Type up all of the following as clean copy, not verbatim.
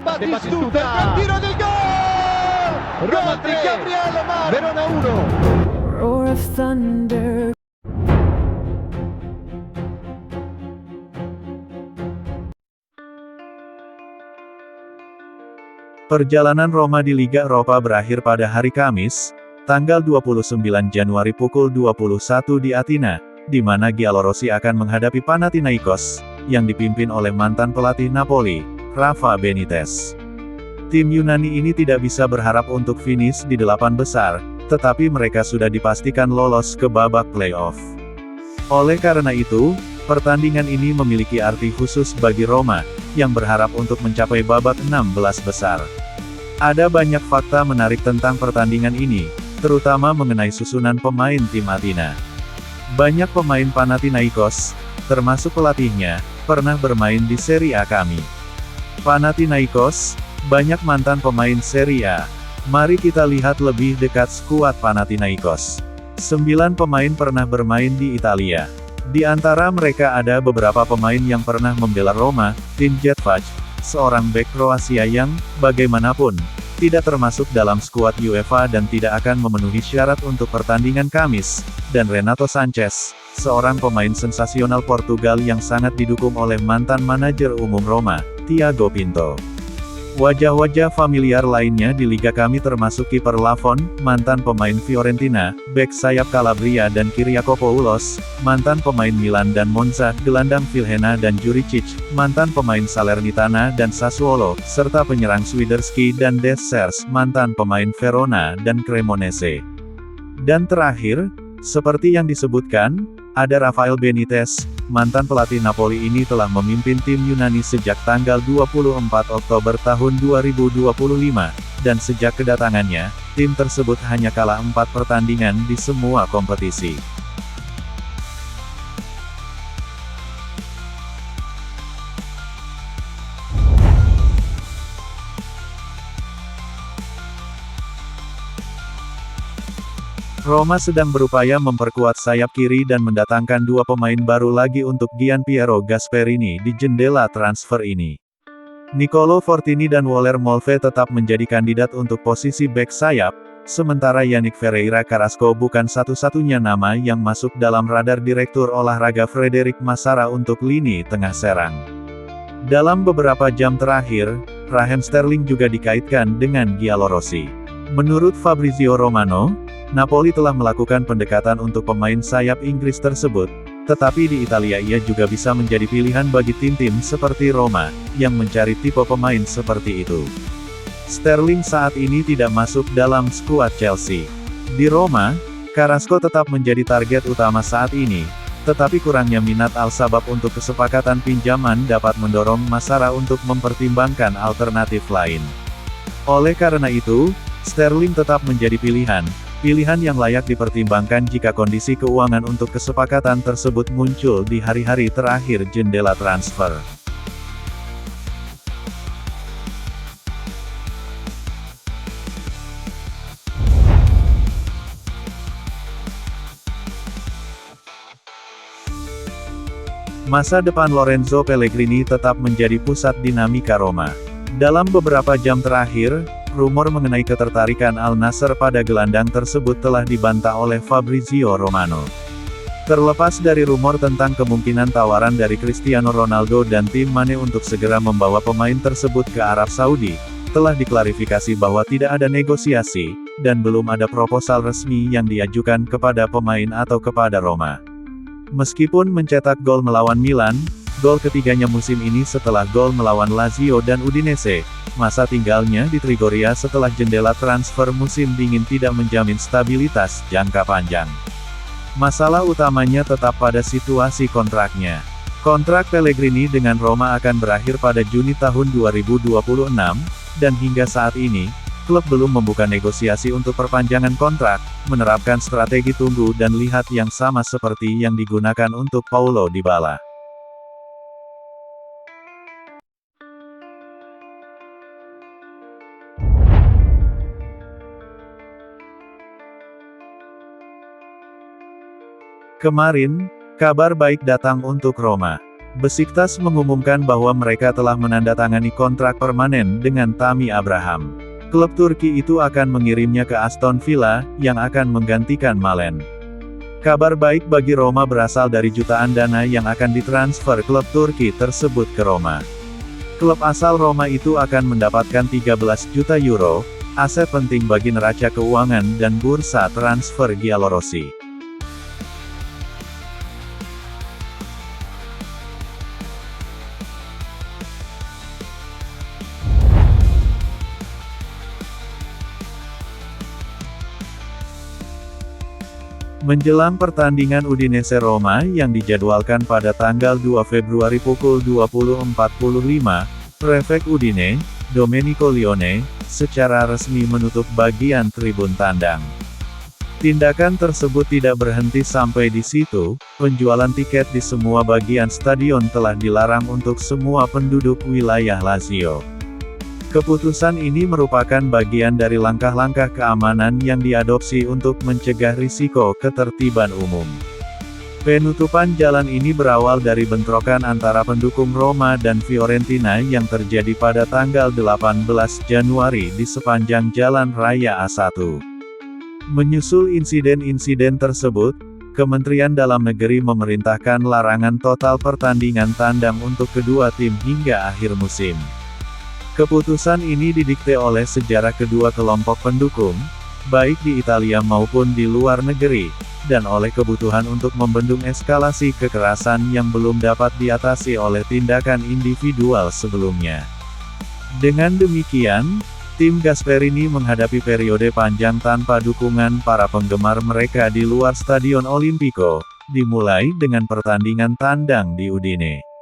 Batistuta, il tiro del gol! Gol di Gabriele Mar, Verona 1. Roar of thunder. Perjalanan Roma di Liga Eropa berakhir pada hari Kamis, tanggal 29 Januari pukul 21 di Athena, di mana Giallorossi akan menghadapi Panathinaikos, yang dipimpin oleh mantan pelatih Napoli, Rafa Benitez. Tim Yunani ini tidak bisa berharap untuk finish di 8 besar, tetapi mereka sudah dipastikan lolos ke babak playoff. Oleh karena itu, pertandingan ini memiliki arti khusus bagi Roma, yang berharap untuk mencapai babak 16 besar. Ada banyak fakta menarik tentang pertandingan ini, terutama mengenai susunan pemain tim Athena. Banyak pemain Panathinaikos, termasuk pelatihnya, pernah bermain di Serie A kami. Panathinaikos, banyak mantan pemain Serie A. Mari kita lihat lebih dekat skuad Panathinaikos. 9 pemain pernah bermain di Italia. Di antara mereka ada beberapa pemain yang pernah membela Roma, Tim Jedvac, seorang bek Kroasia yang, bagaimanapun, tidak termasuk dalam skuad UEFA dan tidak akan memenuhi syarat untuk pertandingan Kamis, dan Renato Sanches, seorang pemain sensasional Portugal yang sangat didukung oleh mantan manajer umum Roma, Thiago Pinto. Wajah-wajah familiar lainnya di liga kami termasuk kiper Lafon, mantan pemain Fiorentina, bek sayap Calabria dan Kyriakopoulos, mantan pemain Milan dan Monza, gelandang Vilhena dan Juricic, mantan pemain Salernitana dan Sassuolo, serta penyerang Swiderski dan Dessers, mantan pemain Verona dan Cremonese. Dan terakhir, seperti yang disebutkan, ada Rafael Benitez, mantan pelatih Napoli ini telah memimpin tim Yunani sejak tanggal 24 Oktober tahun 2025, dan sejak kedatangannya, tim tersebut hanya kalah 4 pertandingan di semua kompetisi. Roma sedang berupaya memperkuat sayap kiri dan mendatangkan 2 pemain baru lagi untuk Gianpiero Gasperini di jendela transfer ini. Nicolo Fortini dan Waller Molve tetap menjadi kandidat untuk posisi bek sayap, sementara Yannick Ferreira Carrasco bukan satu-satunya nama yang masuk dalam radar Direktur Olahraga Frederick Massara untuk lini tengah serang. Dalam beberapa jam terakhir, Raheem Sterling juga dikaitkan dengan Giallorossi. Menurut Fabrizio Romano, Napoli telah melakukan pendekatan untuk pemain sayap Inggris tersebut, tetapi di Italia ia juga bisa menjadi pilihan bagi tim-tim seperti Roma, yang mencari tipe pemain seperti itu. Sterling saat ini tidak masuk dalam skuad Chelsea. Di Roma, Carrasco tetap menjadi target utama saat ini, tetapi kurangnya minat Al-Sabab untuk kesepakatan pinjaman dapat mendorong Massara untuk mempertimbangkan alternatif lain. Oleh karena itu, Sterling tetap menjadi pilihan yang layak dipertimbangkan jika kondisi keuangan untuk kesepakatan tersebut muncul di hari-hari terakhir jendela transfer. Masa depan Lorenzo Pellegrini tetap menjadi pusat dinamika Roma. Dalam beberapa jam terakhir, rumor mengenai ketertarikan Al Nassr pada gelandang tersebut telah dibantah oleh Fabrizio Romano. Terlepas dari rumor tentang kemungkinan tawaran dari Cristiano Ronaldo dan tim Mane untuk segera membawa pemain tersebut ke Arab Saudi, telah diklarifikasi bahwa tidak ada negosiasi, dan belum ada proposal resmi yang diajukan kepada pemain atau kepada Roma. Meskipun mencetak gol melawan Milan, gol ketiganya musim ini setelah gol melawan Lazio dan Udinese, masa tinggalnya di Trigoria setelah jendela transfer musim dingin tidak menjamin stabilitas jangka panjang. Masalah utamanya tetap pada situasi kontraknya. Kontrak Pellegrini dengan Roma akan berakhir pada Juni tahun 2026, dan hingga saat ini, klub belum membuka negosiasi untuk perpanjangan kontrak, menerapkan strategi tunggu dan lihat yang sama seperti yang digunakan untuk Paulo Dybala. Kemarin, kabar baik datang untuk Roma. Besiktas mengumumkan bahwa mereka telah menandatangani kontrak permanen dengan Tammy Abraham. Klub Turki itu akan mengirimnya ke Aston Villa, yang akan menggantikan Malen. Kabar baik bagi Roma berasal dari jutaan dana yang akan ditransfer klub Turki tersebut ke Roma. Klub asal Roma itu akan mendapatkan 13 juta euro, aset penting bagi neraca keuangan dan bursa transfer Giallorossi. Menjelang pertandingan Udinese Roma yang dijadwalkan pada tanggal 2 Februari pukul 20.45, Prefek Udine, Domenico Lione, secara resmi menutup bagian tribun tandang. Tindakan tersebut tidak berhenti sampai di situ, penjualan tiket di semua bagian stadion telah dilarang untuk semua penduduk wilayah Lazio. Keputusan ini merupakan bagian dari langkah-langkah keamanan yang diadopsi untuk mencegah risiko ketertiban umum. Penutupan jalan ini berawal dari bentrokan antara pendukung Roma dan Fiorentina yang terjadi pada tanggal 18 Januari di sepanjang Jalan Raya A1. Menyusul insiden-insiden tersebut, Kementerian Dalam Negeri memerintahkan larangan total pertandingan tandang untuk kedua tim hingga akhir musim. Keputusan ini didikte oleh sejarah kedua kelompok pendukung, baik di Italia maupun di luar negeri, dan oleh kebutuhan untuk membendung eskalasi kekerasan yang belum dapat diatasi oleh tindakan individual sebelumnya. Dengan demikian, tim Gasperini menghadapi periode panjang tanpa dukungan para penggemar mereka di luar Stadion Olimpico, dimulai dengan pertandingan tandang di Udine.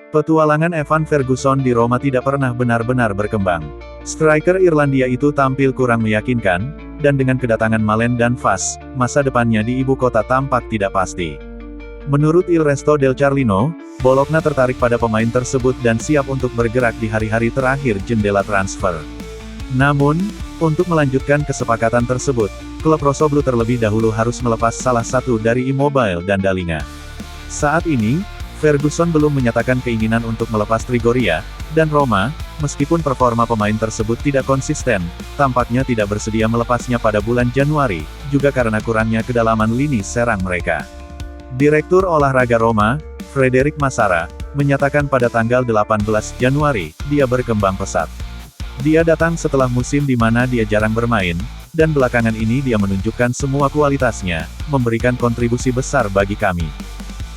Petualangan Evan Ferguson di Roma tidak pernah benar-benar berkembang. Striker Irlandia itu tampil kurang meyakinkan, dan dengan kedatangan Malen dan Fass, masa depannya di ibu kota tampak tidak pasti. Menurut Il Resto del Carlino, Bologna tertarik pada pemain tersebut dan siap untuk bergerak di hari-hari terakhir jendela transfer. Namun, untuk melanjutkan kesepakatan tersebut, klub Rossoblu terlebih dahulu harus melepas salah satu dari Immobile dan Dalinga. Saat ini, Ferguson belum menyatakan keinginan untuk melepas Trigoria, dan Roma, meskipun performa pemain tersebut tidak konsisten, tampaknya tidak bersedia melepasnya pada bulan Januari, juga karena kurangnya kedalaman lini serang mereka. Direktur Olahraga Roma, Frederic Massara, menyatakan pada tanggal 18 Januari, dia berkembang pesat. Dia datang setelah musim di mana dia jarang bermain, dan belakangan ini dia menunjukkan semua kualitasnya, memberikan kontribusi besar bagi kami.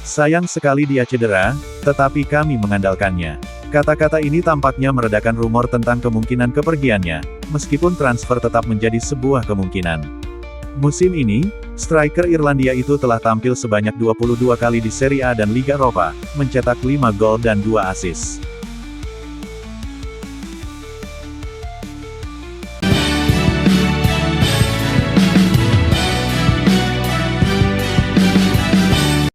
Sayang sekali dia cedera, tetapi kami mengandalkannya. Kata-kata ini tampaknya meredakan rumor tentang kemungkinan kepergiannya, meskipun transfer tetap menjadi sebuah kemungkinan. Musim ini, striker Irlandia itu telah tampil sebanyak 22 kali di Serie A dan Liga Eropa, mencetak 5 gol dan 2 assist.